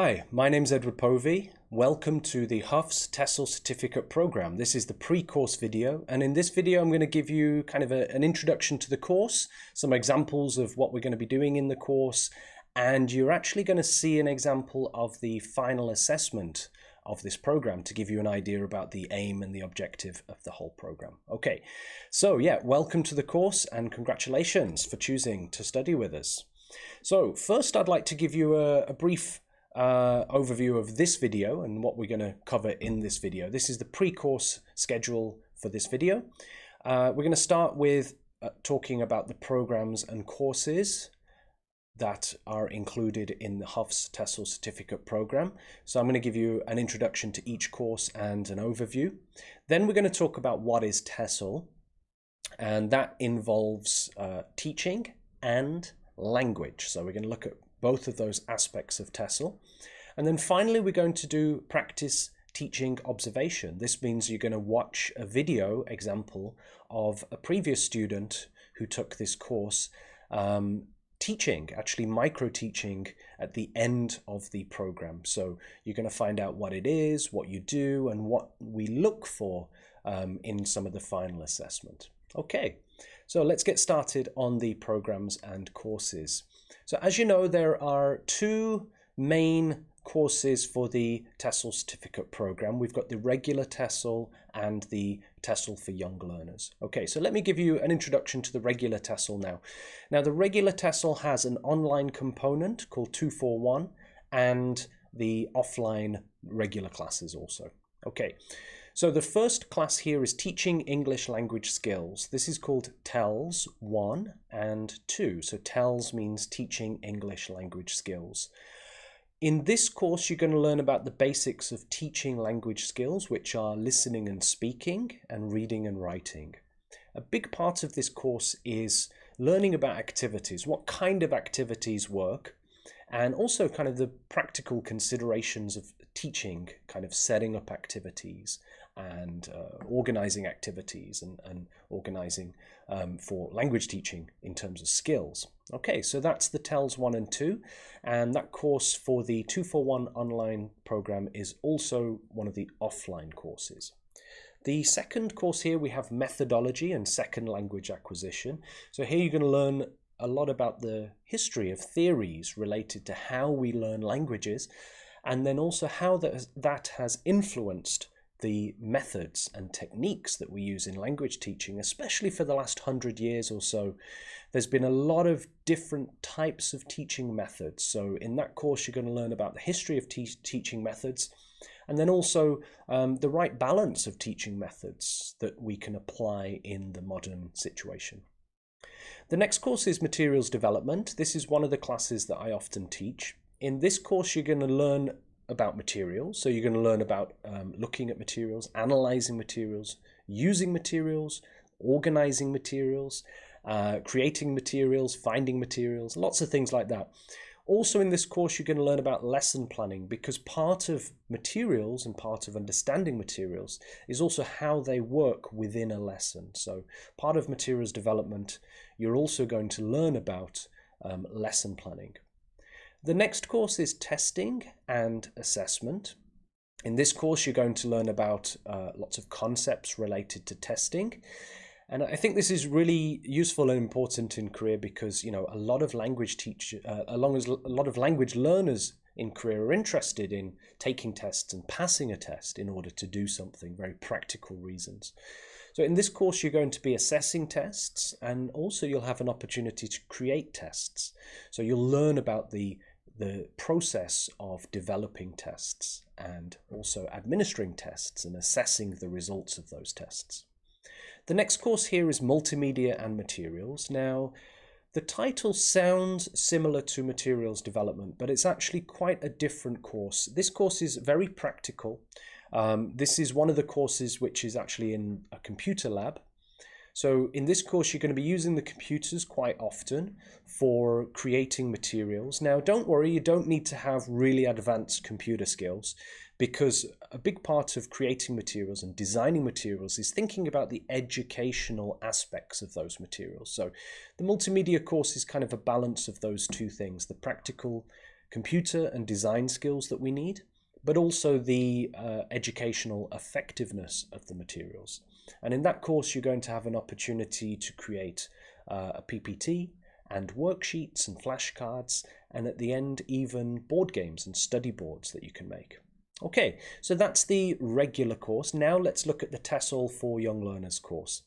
Hi, my name's Edward Povey. Welcome to the Huf's Tesol certificate program. This is the pre-course video, and in this video I'm going to give you kind of an introduction to the course, some examples of what we're going to be doing in the course, and you're actually going to see an example of the final assessment of this program to give you an idea about the aim and the objective of the whole program. Okay, so yeah, welcome to the course and congratulations for choosing to study with us. So first I'd like to give you a brief overview of this video and what we're going to cover in this video. This is the pre-course schedule for this video. We're going to start with talking about the programs and courses that are included in the Huf's Tesol certificate program. So I'm going to give you an introduction to each course and an overview. Then we're going to talk about what is Tesol, and that involves teaching and language. So we're going to look at both of those aspects of Tesol. And then finally, we're going to do practice teaching observation. This means you're going to watch a video example of a previous student who took this course teaching, actually micro-teaching at the end of the program. So you're going to find out what it is, what you do, and what we look for in some of the final assessment. Okay, so let's get started on the programs and courses. So as you know, there are two main courses for the Tesol certificate program. We've got the regular Tesol and the Tesol for young learners. Okay, so let me give you an introduction to the regular Tesol now. Now, the regular Tesol has an online component called 241 and the offline regular classes also. Okay, so the first class here is Teaching English Language Skills. This is called TELS 1 and 2. So TELS means Teaching English Language Skills. In this course, you're going to learn about the basics of teaching language skills, which are listening and speaking and reading and writing. A big part of this course is learning about activities, what kind of activities work, and also kind of the practical considerations of teaching, kind of setting up activities and organizing activities and organizing for language teaching in terms of skills. Okay, so that's the TELS 1 and 2, and that course for the 241 online program is also one of the offline courses. The second course here, we have Methodology and Second Language Acquisition. So here you're going to learn a lot about the history of theories related to how we learn languages, and then also how that has influenced the methods and techniques that we use in language teaching, especially for the last 100 years or so. There's been a lot of different types of teaching methods. So in that course, you're going to learn about the history of teaching methods, and then also the right balance of teaching methods that we can apply in the modern situation. The next course is Materials Development. This is one of the classes that I often teach. In this course, you're going to learn about materials. So you're going to learn about looking at materials, analyzing materials, using materials, organizing materials, creating materials, finding materials, lots of things like that. Also in this course, you're going to learn about lesson planning, because part of materials and part of understanding materials is also how they work within a lesson. So part of materials development, you're also going to learn about lesson planning. The next course is Testing and Assessment. In this course, you're going to learn about lots of concepts related to testing. And I think this is really useful and important in Korea because, you know, a lot of language learners in Korea are interested in taking tests and passing a test in order to do something, very practical reasons. So in this course, you're going to be assessing tests, and also you'll have an opportunity to create tests. So you'll learn about the process of developing tests and also administering tests and assessing the results of those tests. The next course here is Multimedia and Materials. Now, the title sounds similar to Materials Development, but it's actually quite a different course. This course is very practical. This is one of the courses which is actually in a computer lab. So in this course, you're going to be using the computers quite often for creating materials. Now, don't worry, you don't need to have really advanced computer skills, because a big part of creating materials and designing materials is thinking about the educational aspects of those materials. So the multimedia course is kind of a balance of those two things, the practical computer and design skills that we need, but also the educational effectiveness of the materials. And in that course, you're going to have an opportunity to create a PPT and worksheets and flashcards, and at the end, even board games and study boards that you can make. Okay, so that's the regular course. Now let's look at the TESOL for Young Learners course.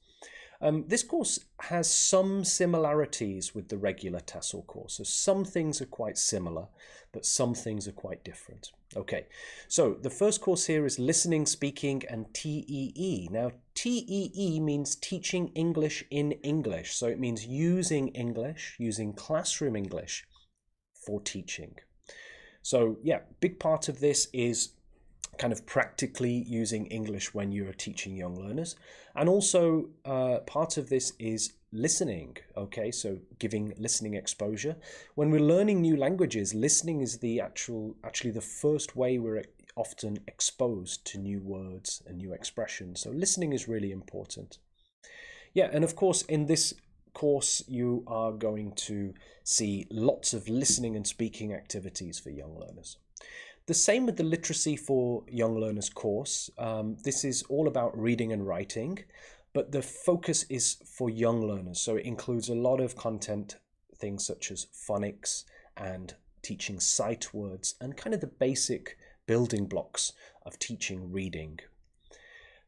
This course has some similarities with the regular TESOL course. So some things are quite similar, but some things are quite different. Okay, so the first course here is Listening, Speaking and TEE. Now, TEE means Teaching English in English. So it means using English, using classroom English for teaching. So yeah, big part of this is kind of practically using English when you're teaching young learners. And also part of this is listening, okay, so giving listening exposure. When we're learning new languages, listening is actually the first way we're often exposed to new words and new expressions. So listening is really important. Yeah, and of course in this course you are going to see lots of listening and speaking activities for young learners. The same with the Literacy for Young Learners course. This is all about reading and writing, but the focus is for young learners. So it includes a lot of content, things such as phonics and teaching sight words and kind of the basic building blocks of teaching reading.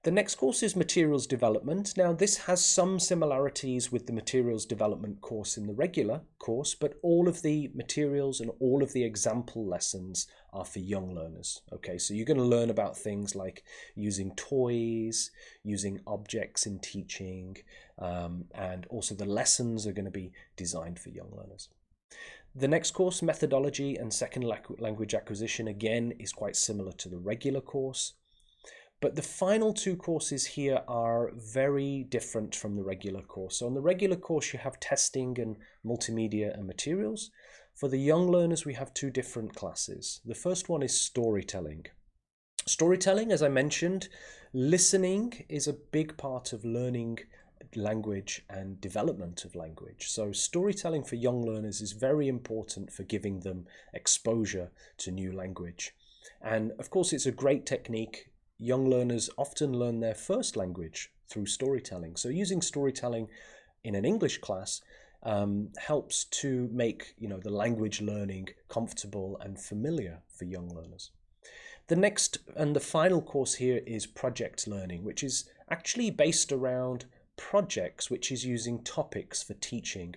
The next course is Materials Development. Now this has some similarities with the Materials Development course in the regular course, but all of the materials and all of the example lessons are for young learners. Okay, so you're going to learn about things like using toys, using objects in teaching, and also the lessons are going to be designed for young learners. The next course, Methodology and Second Language Acquisition, again is quite similar to the regular course. But the final two courses here are very different from the regular course. So on the regular course, you have testing and multimedia and materials. For the young learners, we have two different classes. The first one is storytelling. Storytelling, as I mentioned, listening is a big part of learning language and development of language. So storytelling for young learners is very important for giving them exposure to new language. And of course, it's a great technique. Young learners often learn their first language through storytelling. So using storytelling in an English class helps to make the language learning comfortable and familiar for young learners. The next and the final course here is project learning, which is actually based around projects, which is using topics for teaching.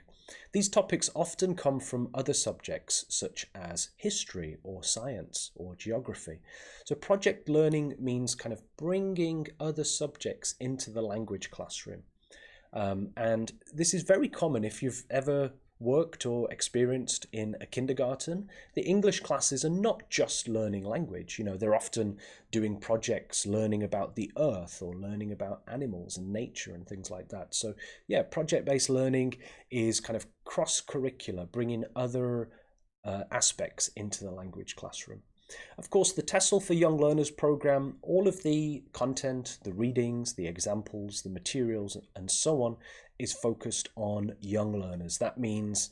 These topics often come from other subjects such as history or science or geography. So project learning means kind of bringing other subjects into the language classroom. And this is very common if you've ever worked or experienced in a kindergarten. The English classes are not just learning language. They're often doing projects, learning about the earth or learning about animals and nature and things like that. So yeah, project-based learning is kind of cross-curricular, bringing other aspects into the language classroom. Of course, the TESOL for Young Learners program, all of the content, the readings, the examples, the materials, and so on, is focused on young learners. That means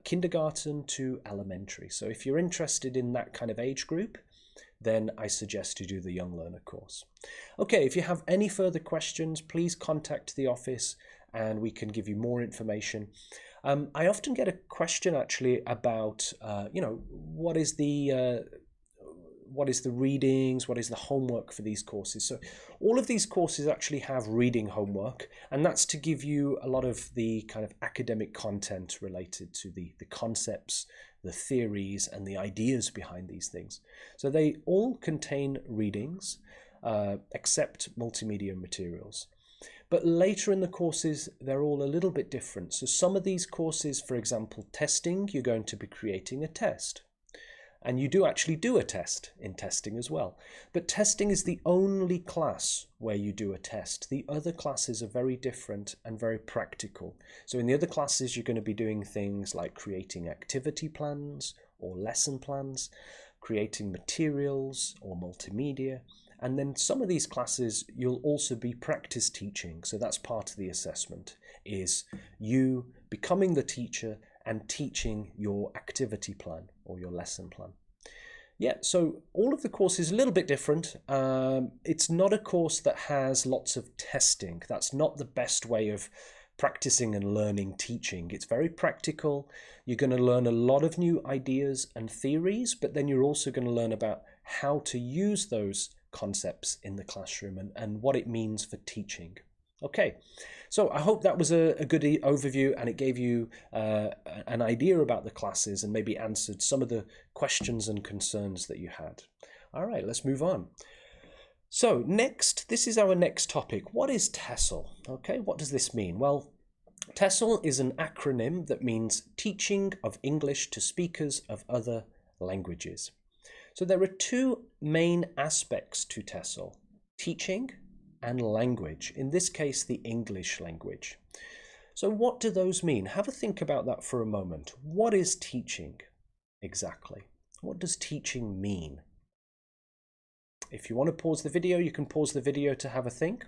kindergarten to elementary. So if you're interested in that kind of age group, then I suggest you do the Young Learner course. Okay, if you have any further questions, please contact the office and we can give you more information. I often get a question actually about, what is the readings, what is the homework for these courses. So all of these courses actually have reading homework, and that's to give you a lot of the kind of academic content related to the concepts, the theories, and the ideas behind these things. So they all contain readings, except multimedia and materials. But later in the courses, they're all a little bit different. So some of these courses, for example, testing, you're going to be creating a test. And you do actually do a test in testing as well. But testing is the only class where you do a test. The other classes are very different and very practical. So in the other classes, you're going to be doing things like creating activity plans or lesson plans, creating materials or multimedia. And then some of these classes, you'll also be practice teaching. So that's part of the assessment, is you becoming the teacher and teaching your activity plan or your lesson plan. Yeah, so all of the course is a little bit different. It's not a course that has lots of testing. That's not the best way of practicing and learning teaching. It's very practical. You're going to learn a lot of new ideas and theories, but then you're also going to learn about how to use those concepts in the classroom and what it means for teaching. Okay, so I hope that was a good overview and it gave you an idea about the classes and maybe answered some of the questions and concerns that you had. All right, let's move on. So next, this is our next topic. What is TESOL? Okay, what does this mean? Well, TESOL is an acronym that means Teaching of English to Speakers of Other Languages. So there are two main aspects to TESOL, teaching and language, in this case the English language. So what do those mean? Have a think about that for a moment. What is teaching exactly? What does teaching mean? If you want to pause the video, you can pause the video to have a think.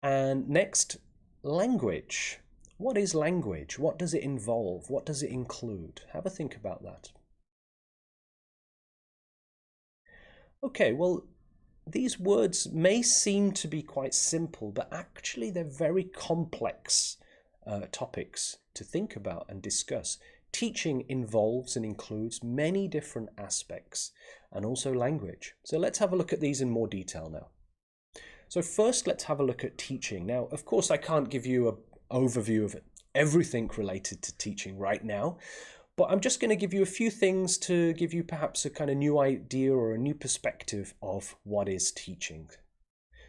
And next, language. What is language? What does it involve? What does it include? Have a think about that. Okay, well, these words may seem to be quite simple, but actually they're very complex topics to think about and discuss. Teaching involves and includes many different aspects and also language. So let's have a look at these in more detail now. So first, let's have a look at teaching. Now, of course, I can't give you an overview of everything related to teaching right now, but I'm just going to give you a few things to give you perhaps a kind of new idea or a new perspective of what is teaching.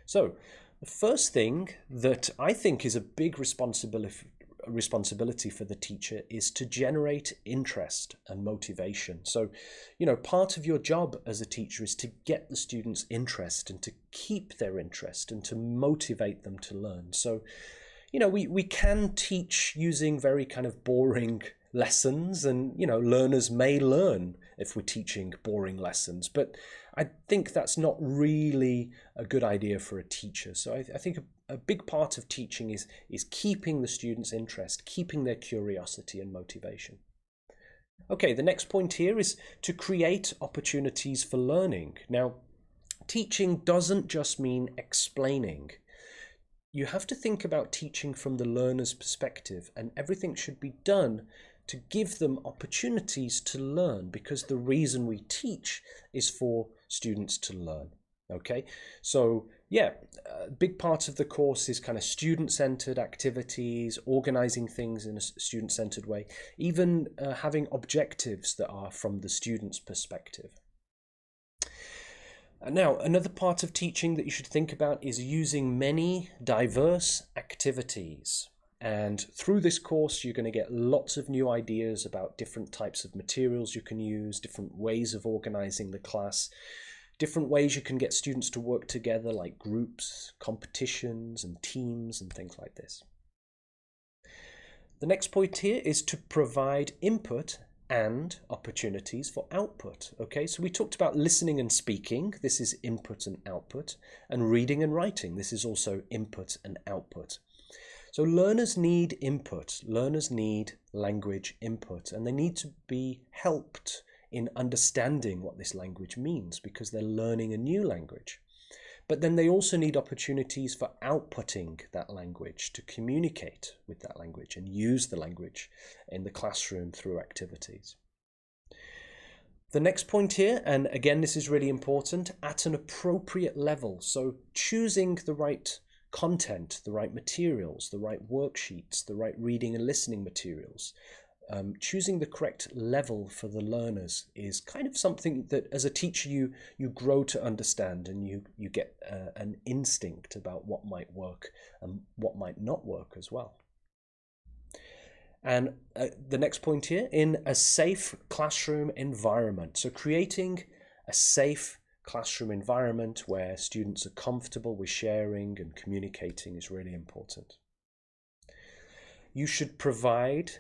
So the first thing that I think is a big responsibility for the teacher is to generate interest and motivation. So, part of your job as a teacher is to get the students' interest and to keep their interest and to motivate them to learn. So, we can teach using very kind of boring lessons and, learners may learn if we're teaching boring lessons, but I think that's not really a good idea for a teacher. So I think a big part of teaching is keeping the students' interest, keeping their curiosity and motivation. Okay, the next point here is to create opportunities for learning. Now, teaching doesn't just mean explaining. You have to think about teaching from the learner's perspective, and everything should be done to give them opportunities to learn, because the reason we teach is for students to learn. Okay, so yeah, a big part of the course is kind of student-centered activities, organizing things in a student-centered way, even having objectives that are from the student's perspective. Now, another part of teaching that you should think about is using many diverse activities. And through this course, you're going to get lots of new ideas about different types of materials you can use, different ways of organizing the class, different ways you can get students to work together, like groups, competitions, and teams, and things like this. The next point here is to provide input and opportunities for output. Okay, so we talked about listening and speaking. This is input and output. And reading and writing. This is also input and output. So learners need input, learners need language input, and they need to be helped in understanding what this language means because they're learning a new language. But then they also need opportunities for outputting that language, to communicate with that language and use the language in the classroom through activities. The next point here, and again this is really important, at an appropriate level. So choosing the right content, the right materials, the right worksheets, the right reading and listening materials. Choosing the correct level for the learners is kind of something that as a teacher you grow to understand, and you get an instinct about what might work and what might not work as well. And the next point here, in a safe classroom environment. So creating a safe classroom environment where students are comfortable with sharing and communicating is really important. You should provide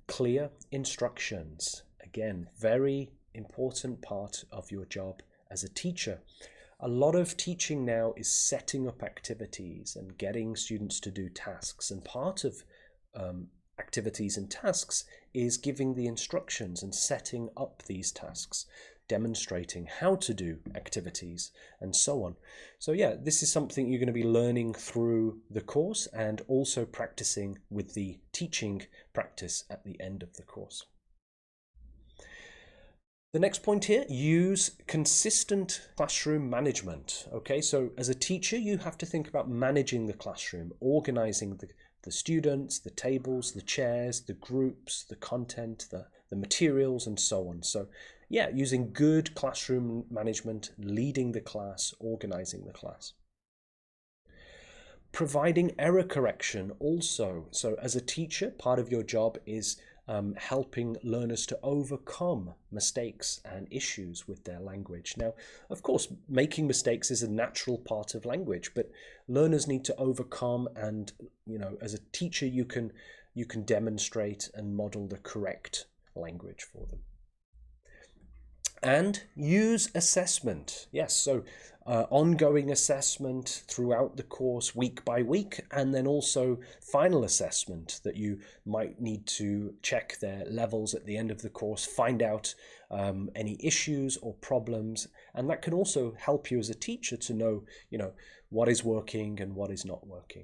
clear instructions. Again, very important part of your job as a teacher. A lot of teaching now is setting up activities and getting students to do tasks, and part of activities and tasks is giving the instructions and setting up these tasks, demonstrating how to do activities and so on. So yeah, this is something you're going to be learning through the course and also practicing with the teaching practice at the end of the course. The next point here, use consistent classroom management. Okay, so as a teacher, you have to think about managing the classroom, organizing the students, the tables, the chairs, the groups, the content, the materials, and so on. So yeah, using good classroom management, leading the class, organizing the class. Providing error correction also. So as a teacher, part of your job is helping learners to overcome mistakes and issues with their language. Now, of course, making mistakes is a natural part of language, but learners need to overcome, and as a teacher, you can demonstrate and model the correct language for them. And use assessment. Yes, so ongoing assessment throughout the course, week by week, and then also final assessment that you might need to check their levels at the end of the course, find out any issues or problems, and that can also help you as a teacher to know, what is working and what is not working.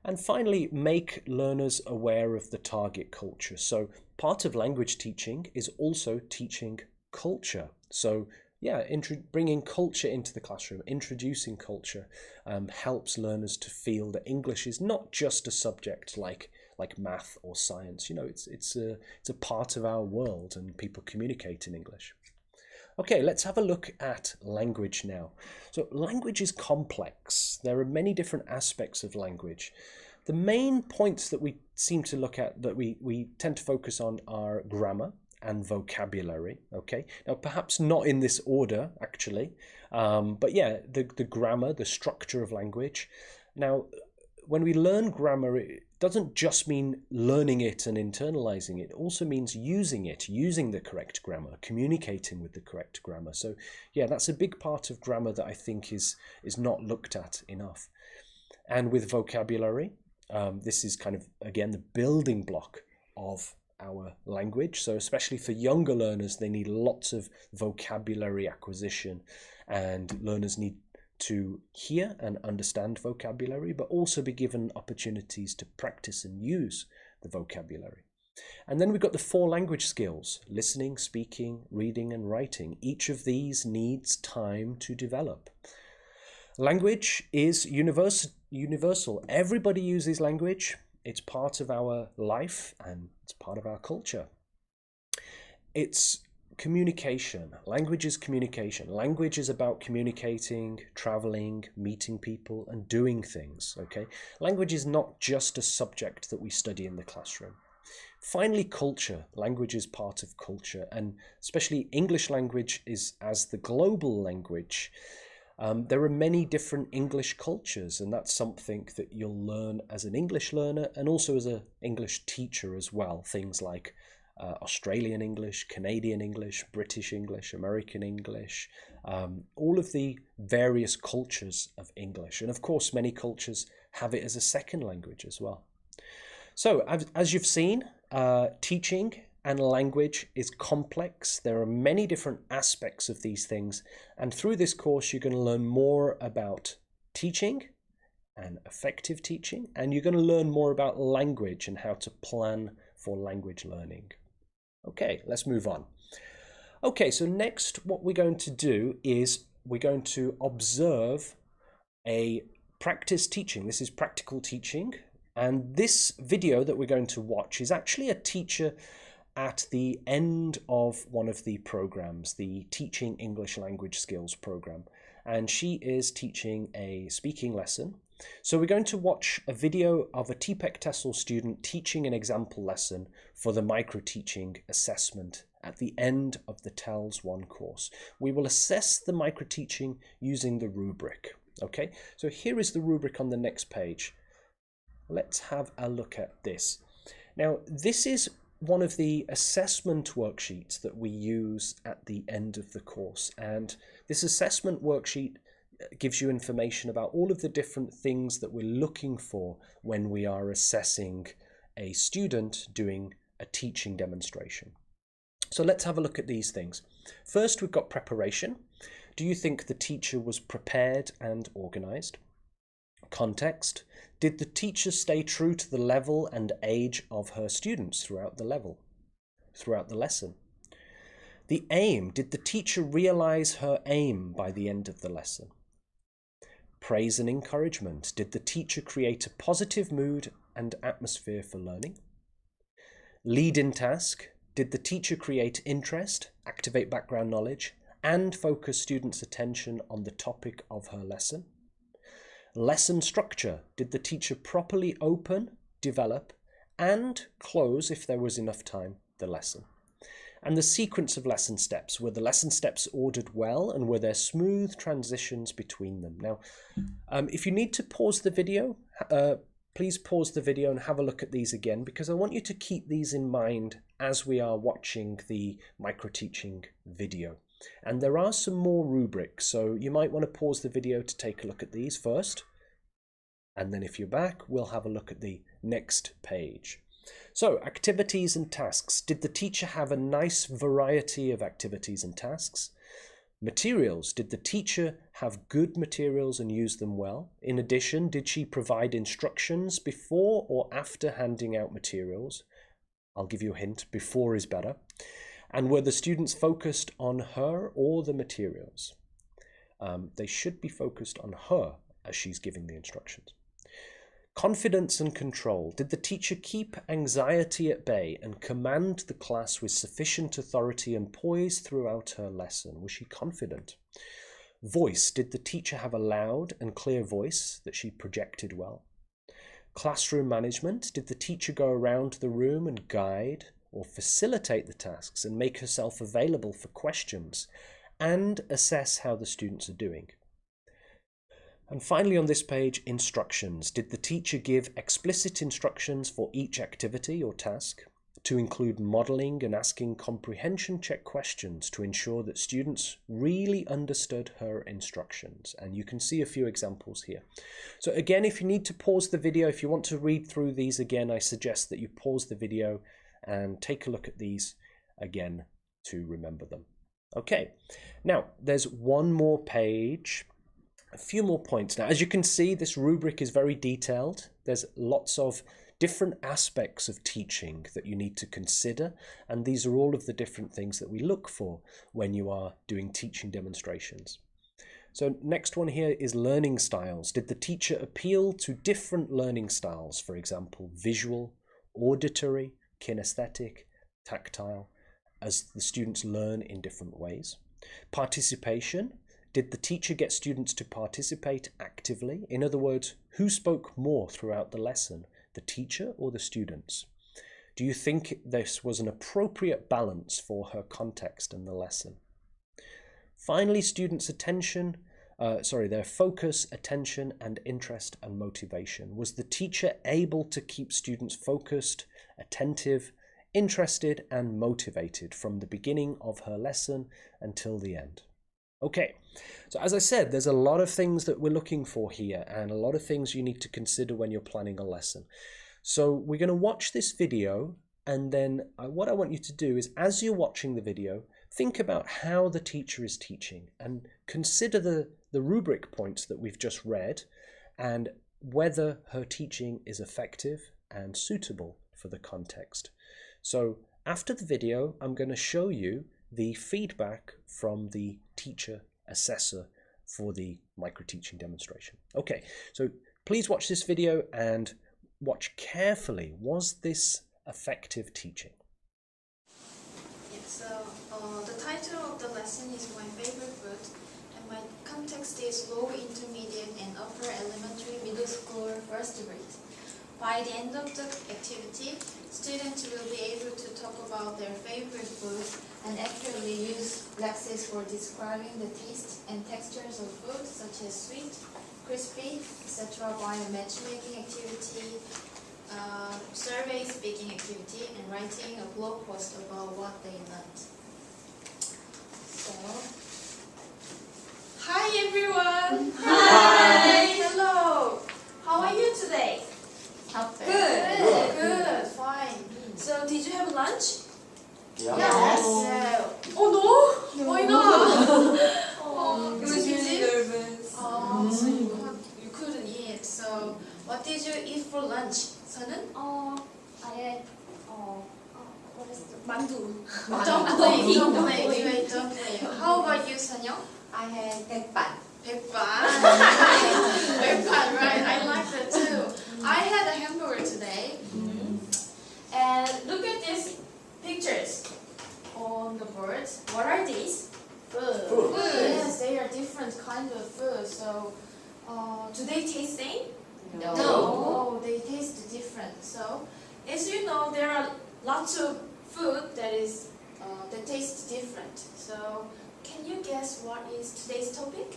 And finally, make learners aware of the target culture. So part of language teaching is also teaching culture. So yeah, bringing culture into the classroom, introducing culture helps learners to feel that English is not just a subject like math or science. It's a part of our world, and people communicate in English. Okay, let's have a look at language now. So language is complex. There are many different aspects of language. The main points that we seem to look at, that we tend to focus on, are grammar and vocabulary. Okay, now perhaps not in this order actually, but yeah, the grammar, the structure of language. Now, when we learn grammar, it doesn't just mean learning it and internalizing it. It also means using it, using the correct grammar, communicating with the correct grammar. So yeah, that's a big part of grammar that I think is not looked at enough. And with vocabulary, this is kind of, again, the building block of our language. So especially for younger learners, they need lots of vocabulary acquisition, and learners need to hear and understand vocabulary, but also be given opportunities to practice and use the vocabulary. And then we've got the 4 language skills: listening, speaking, reading, and writing. Each of these needs time to develop. Language is universal. Everybody uses language. It's part of our life and it's part of our culture. It's communication. Language is communication. Language is about communicating, traveling, meeting people, and doing things. Okay? Language is not just a subject that we study in the classroom. Finally, culture. Language is part of culture, and especially English language is as the global language. There are many different English cultures, and that's something that you'll learn as an English learner and also as an English teacher as well. Things like Australian English, Canadian English, British English, American English, all of the various cultures of English. And of course, many cultures have it as a second language as well. So as you've seen, teaching and language is complex. There are many different aspects of these things. And through this course, you're going to learn more about teaching and effective teaching. And you're going to learn more about language and how to plan for language learning. Okay, let's move on. Okay, so next what we're going to do is we're going to observe a practice teaching. This is practical teaching. And this video that we're going to watch is actually a teacher at the end of one of the programs, the Teaching English Language Skills program. And she is teaching a speaking lesson. So we're going to watch a video of a TPEC TESOL student teaching an example lesson for the micro-teaching assessment at the end of the TELS 1 course. We will assess the micro-teaching using the rubric. Okay, so here is the rubric on the next page. Let's have a look at this. Now, this is one of the assessment worksheets that we use at the end of the course. And this assessment worksheet gives you information about all of the different things that we're looking for when we are assessing a student doing a teaching demonstration. So let's have a look at these things. First, we've got preparation. Do you think the teacher was prepared and organized? Context. Did the teacher stay true to the level and age of her students throughout the lesson? The aim. Did the teacher realize her aim by the end of the lesson? Praise and encouragement. Did the teacher create a positive mood and atmosphere for learning? Lead-in task. Did the teacher create interest, activate background knowledge, and focus students' attention on the topic of her lesson? Lesson structure. Did the teacher properly open, develop, and close, if there was enough time, the lesson? And the sequence of lesson steps. Were the lesson steps ordered well, and were there smooth transitions between them? Now, if you need to pause the video, please pause the video and have a look at these again, because I want you to keep these in mind as we are watching the micro-teaching video. And there are some more rubrics, so you might want to pause the video to take a look at these first. And then if you're back, we'll have a look at the next page. So, activities and tasks. Did the teacher have a nice variety of activities and tasks? Materials. Did the teacher have good materials and use them well? In addition, did she provide instructions before or after handing out materials? I'll give you a hint, before is better. And were the students focused on her or the materials? They should be focused on her as she's giving the instructions. Confidence and control. Did the teacher keep anxiety at bay and command the class with sufficient authority and poise throughout her lesson? Was she confident? Voice. Did the teacher have a loud and clear voice that she projected well? Classroom management. Did the teacher go around the room and guide or facilitate the tasks and make herself available for questions and assess how the students are doing? And finally on this page, instructions. Did the teacher give explicit instructions for each activity or task to include modeling and asking comprehension check questions to ensure that students really understood her instructions? And you can see a few examples here. So again, if you need to pause the video, if you want to read through these again, I suggest that you pause the video and take a look at these again to remember them. Okay, now there's one more page. A few more points. Now, as you can see, this rubric is very detailed. There's lots of different aspects of teaching that you need to consider, and these are all of the different things that we look for when you are doing teaching demonstrations. So next one here is learning styles. Did the teacher appeal to different learning styles, for example, visual, auditory, kinesthetic, tactile, as the students learn in different ways? Participation. Did the teacher get students to participate actively? In other words, who spoke more throughout the lesson, the teacher or the students? Do you think this was an appropriate balance for her context and the lesson? Finally, students' attention, their focus, attention, and interest and motivation. Was the teacher able to keep students focused, attentive, interested, and motivated from the beginning of her lesson until the end? Okay, so as I said, there's a lot of things that we're looking for here and a lot of things you need to consider when you're planning a lesson. So we're going to watch this video, and then what I want you to do is, as you're watching the video, think about how the teacher is teaching and consider the rubric points that we've just read and whether her teaching is effective and suitable for the context. So after the video, I'm going to show you the feedback from the teacher assessor for the micro-teaching demonstration. Okay, so please watch this video and watch carefully. Was this effective teaching? Yes, so the title of the lesson is My Favorite Food, and my context is low, intermediate, and upper elementary, middle school first grade. By the end of the activity, students will be able to talk about their favorite food and accurately use lexemes for describing the taste and textures of food, such as sweet, crispy, etc. by a matchmaking activity, survey speaking activity, and writing a blog post about what they learned. So, Hi everyone. Hi. Hello. How are you today? Good. Fine. So did you have lunch? Yeah. Yeah. Oh no? Why not? It was really nervous. So you couldn't eat. So what did you eat for lunch? 선은? I had what is the mandu. Dumpling. You ate dumpling. How about you, 선영? I had 백반. 백반. 백반, right? I like that too. I had a hamburger today. And look at these pictures on the boards. What are these? Food. Yes, they are different kinds of food. So, do they taste same? No. Oh, they taste different. So, as you know, there are lots of food that tastes different. So, can you guess what is today's topic?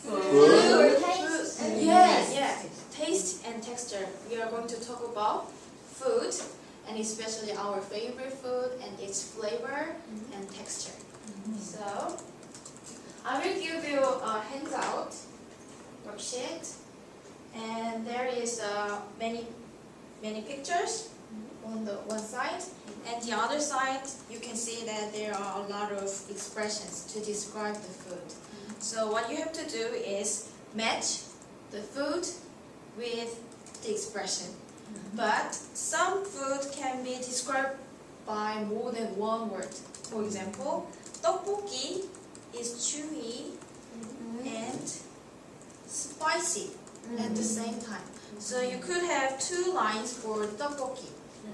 Food. Taste. Yes. Taste and texture. We are going to talk about food, and especially our favorite food and its flavor and texture. So, I will give you a handout worksheet, and there is many pictures on the one side, and the other side you can see that there are a lot of expressions to describe the food. So what you have to do is match the food with the expression. But some food can be described by more than one word. For example, 떡볶이 is chewy and spicy at the same time. So you could have two lines for 떡볶이,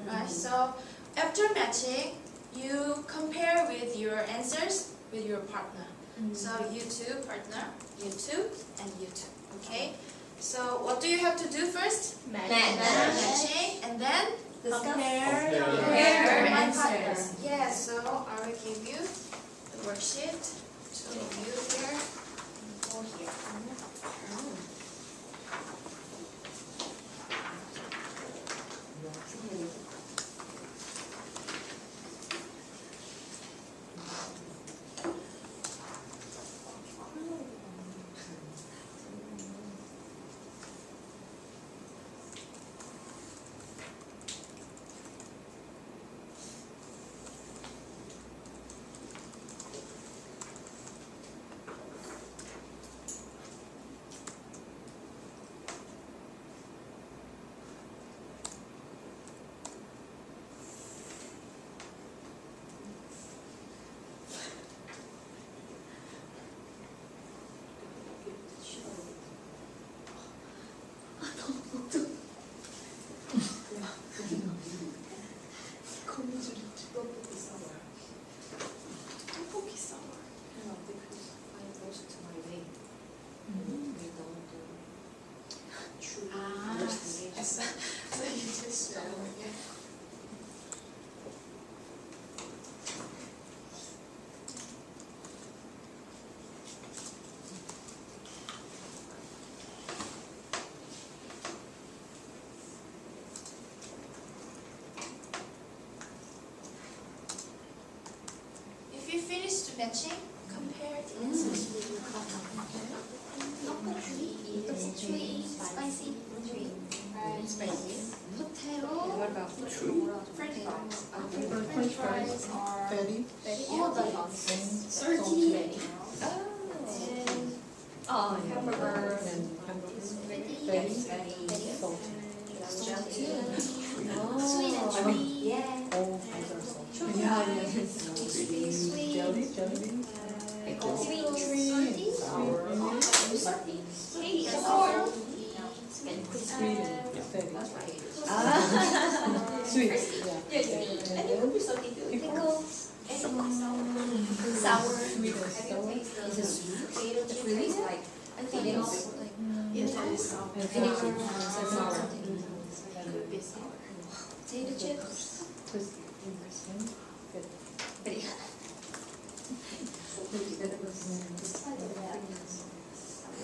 right? So after matching, you compare with your answers with your partner. So you two, partner, you two, and you two. Okay? So what do you have to do first? Matching, and then compare Compare my answers. partners. Yes, so I will give you the worksheet to review here or here. So you just show here. If you finish the matching, compare the answers with your partner. Chewy, spicy, Spicy. potato. What about French fries. French fries are fatty? all the salty. And hamburger. Fatty? Sweet and Sweet. chewy. Yeah. Oh, yeah. Sweet. Jelly? Sweet. Sweet. Salty. Sweet. Sour. And Sweet and fatty. Ah. Sweet. Yeah. And it could be something too. Pickles. Sour. Sweet and sour. Is it sweet? It's really like I think it's like Yeah, that is sour. vinegar. Sour. Could be sour. Potato chips.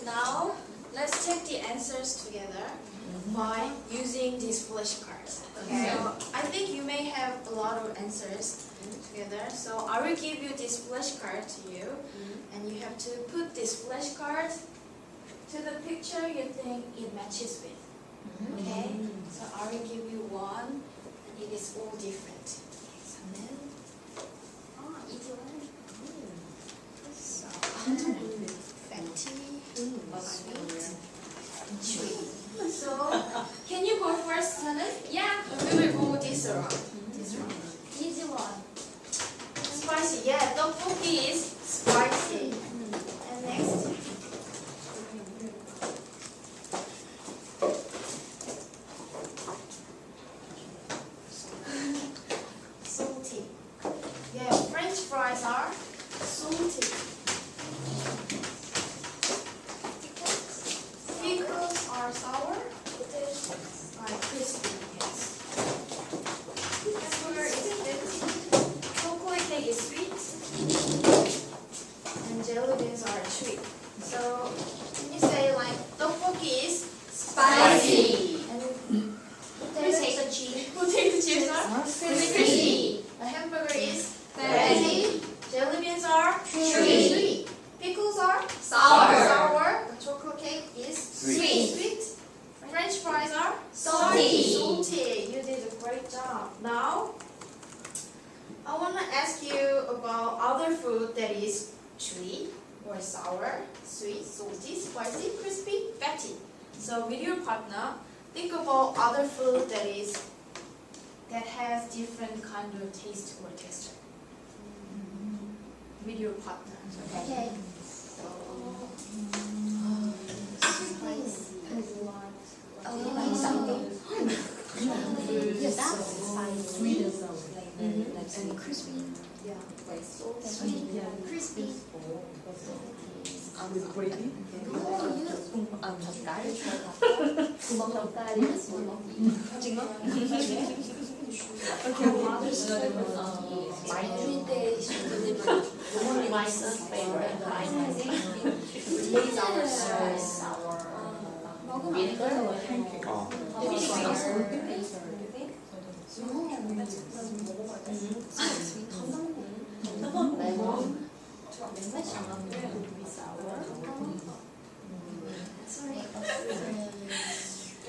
Now, let's check the answers together by using these flashcards. Okay. So I think you may have a lot of answers together. So I will give you this flashcard to you, and you have to put this flashcard to the picture you think it matches with. Okay. So I will give you one, and it is all different. So then, easy one. So tree. So, can you go first, Sanan? Yeah. We will go this around. This round. Easy one. Spicy. Yeah, tteokbokki is spicy. And next. Salty. Yeah, French fries are salty. Pickles are sour. Like crispy. Yes. Sugar is bitter. Chocolate cake is sweet. And jelly beans are sweet. So can you say like tteokbokki is spicy? And potato chips. Potato chips are crispy. A hamburger is fatty. Jelly beans are sweet. Pickles are sour. The chocolate cake is sweet. French fries are salty. You did a great job. Now, I want to ask you about other food that is sweet or sour, sweet, salty, spicy, crispy, fatty. So with your partner, think about other food that has different kind of taste or texture. With your partner. Okay. Like something. Sweet and sour. And crispy. Yeah. Sweet. Crispy. With gravy.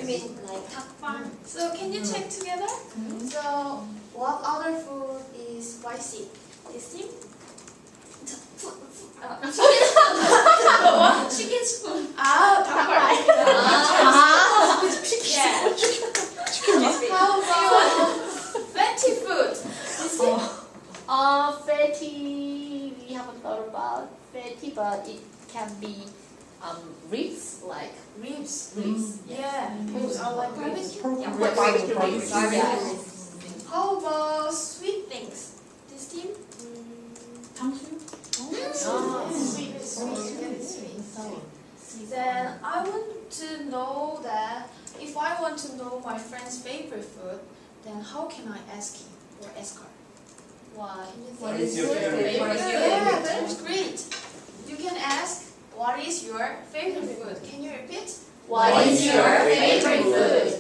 I mean, like 닭발. So can you check together? So what other food is spicy? This team? Chicken spoon. 닭발. Yeah. How about fatty food? This team? Fatty, we haven't thought about fatty, but it can be ribs, like Ribs. ribs. Yeah. Ribs are like barbecue. Yeah, barbecue ribs. Yeah. How about sweet things? This team? Sweet. Then I want to know that if I want to know my friend's favorite food, then how can I ask him or ask her? Why? What is your favorite? Yeah, that's great. You can ask, what is your favorite food? Can you repeat? What is your favorite food?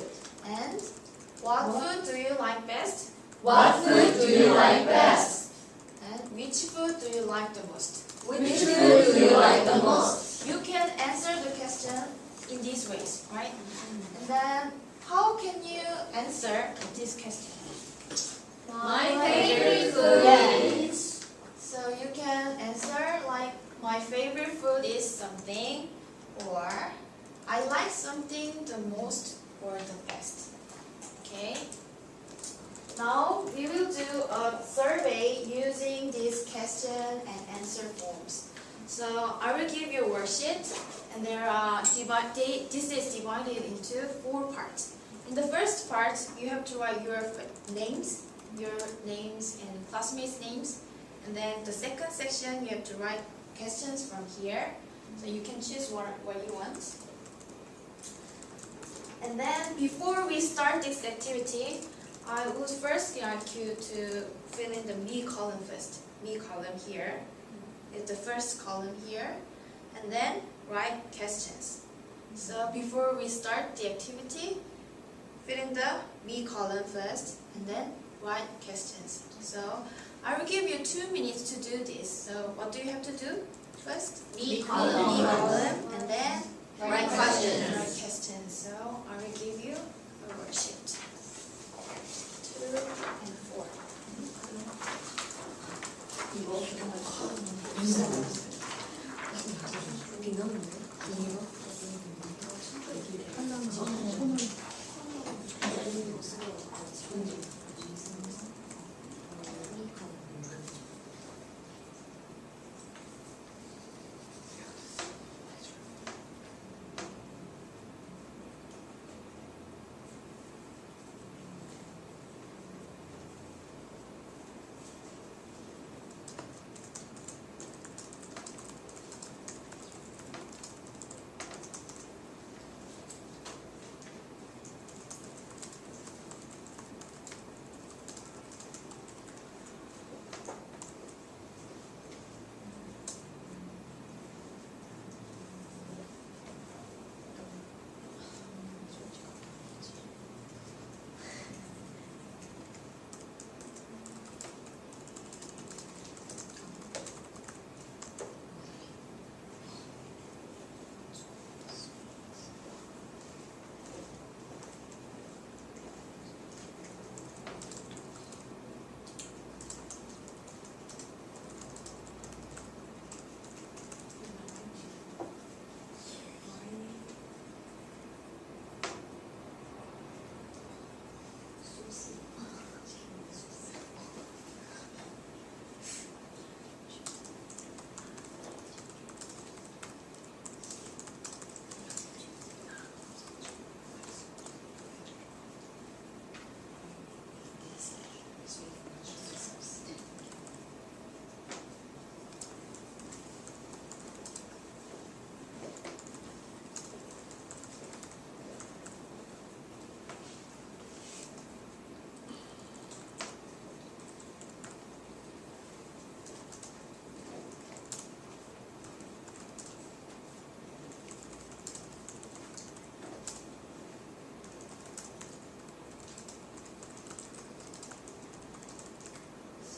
And what food do you like best? What food do you like best? And which food do you like the most? Which food do you like the most? You can answer the question in these ways, right? And then, how can you answer this question? My favorite food is. So you can answer like, my favorite food is something, or I like something the most or the best. Okay? Now we will do a survey using these question and answer forms. So I will give you a worksheet, and this is divided into 4 parts. In the first part, you have to write your names and classmates' names. And then the second section, you have to write questions from here. So you can choose what you want. And then before we start this activity, I would first like you to fill in the me column first. Me column here is the first column here. And then write questions. So before we start the activity, fill in the me column first and then write questions. So I will give you 2 minutes to do this. So what do you have to do first? Me column. Me column and then Write questions. Write questions. So I will give you a worksheet. 2 and 4. 이거 여기 넣었는데 이거 하나는 손을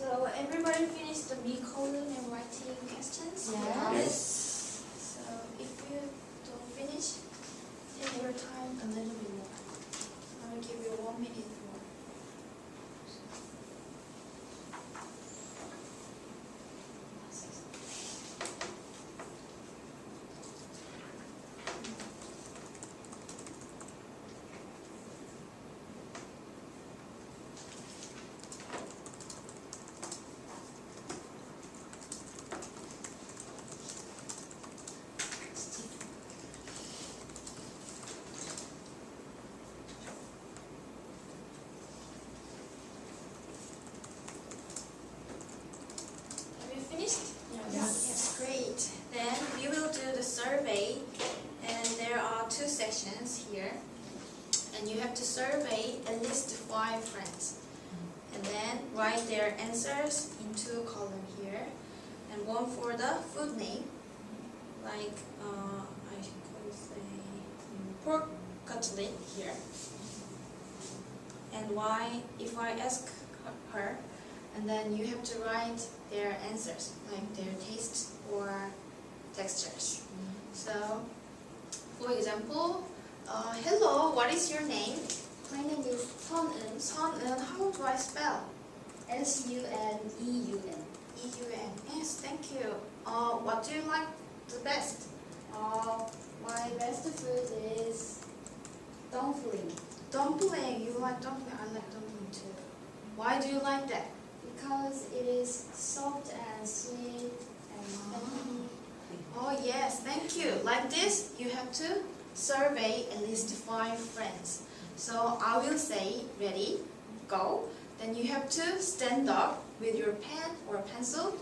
So everybody finished the me column and writing questions? Yes. So if you don't finish, take your time a little bit more. I will give you 1 minute more. Have you finished? Yes, great. Then we will do the survey, and there are 2 sections here. And you have to survey at least 5 friends. And then write their answers into a column here. And one for the food name, like I could say pork cutlet here. And why, if I ask her, and then you have to write their answers, like their taste or textures. So, for example, hello, what is your name? My name is Sunun. Sunun, how do I spell? Suneun. E-U-N. Yes, thank you. What do you like the best? My best food is dumpling Dumpling. You like dumpling? I like dumpling too. Why do you like that? because it is soft and sweet and yummy. Oh yes, thank you. Like this, you have to survey at least 5 friends. So I will say, ready, go. Then you have to stand up with your pen or pencil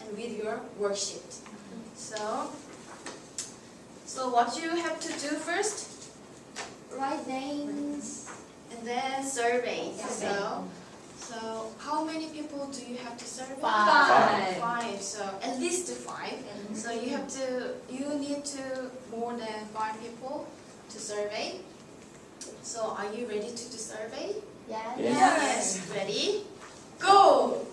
and with your worksheet. So what you have to do first? Write names. And then survey. Survey. So how many people do you have to survey? 5. 5. So at least 5. So you need to more than 5 people to survey. So are you ready to do survey? Yeah. Yes. Ready? Go!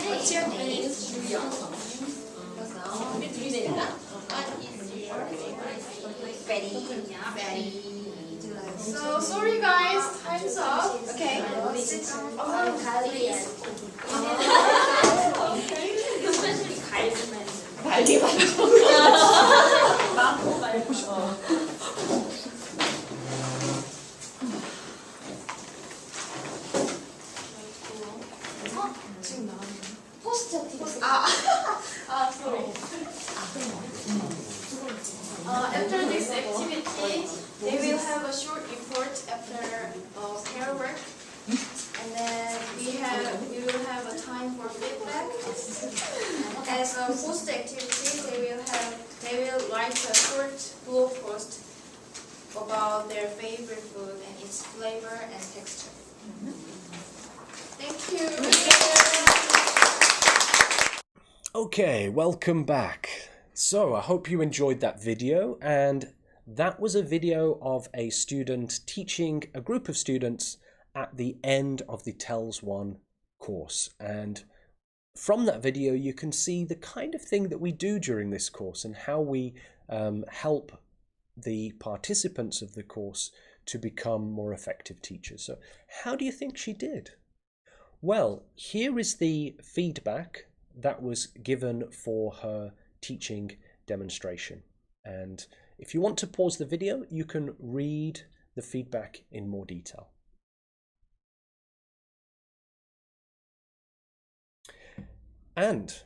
What's your name? So sorry guys, time's up. Okay. 지금 나왔네. 포스트 액티비티. Sorry. After this activity, they will have a short report after pair work, and then we will have a time for feedback. As a post activity, they will write a short blog post about their favorite food and its flavor and texture. Thank you. Okay, welcome back. So I hope you enjoyed that video, and that was a video of a student teaching a group of students at the end of the TELS 1 course. And from that video you can see the kind of thing that we do during this course and how we help the participants of the course to become more effective teachers. So how do you think she did? Well, here is the feedback that was given for her teaching demonstration. And if you want to pause the video, you can read the feedback in more detail. And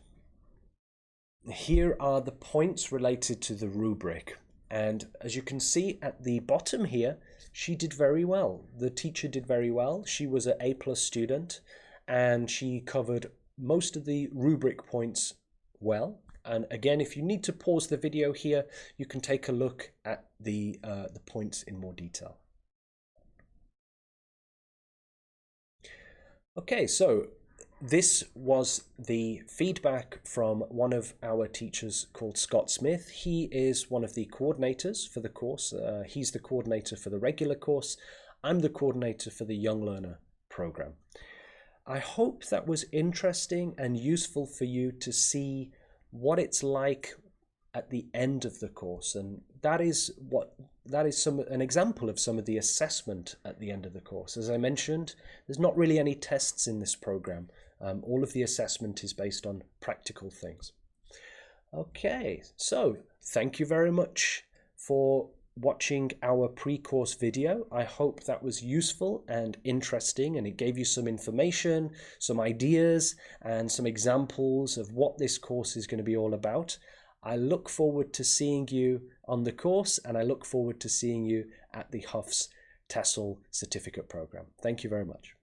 here are the points related to the rubric. And as you can see at the bottom here, she did very well. The teacher did very well. She was an A+ student, and she covered most of the rubric points well. And again, if you need to pause the video here, you can take a look at the points in more detail. Okay, so this was the feedback from one of our teachers called Scott Smith. He is one of the coordinators for the course. He's the coordinator for the regular course. I'm the coordinator for the Young Learner program. I hope that was interesting and useful for you to see what it's like at the end of the course, and that is an example of some of the assessment at the end of the course. As I mentioned, there's not really any tests in this program. All of the assessment is based on practical things. Okay, so thank you very much for watching our pre-course video. I hope that was useful and interesting, and it gave you some information, some ideas, and some examples of what this course is going to be all about. I look forward to seeing you on the course, and I look forward to seeing you at the Huf's TESOL certificate program. Thank you very much.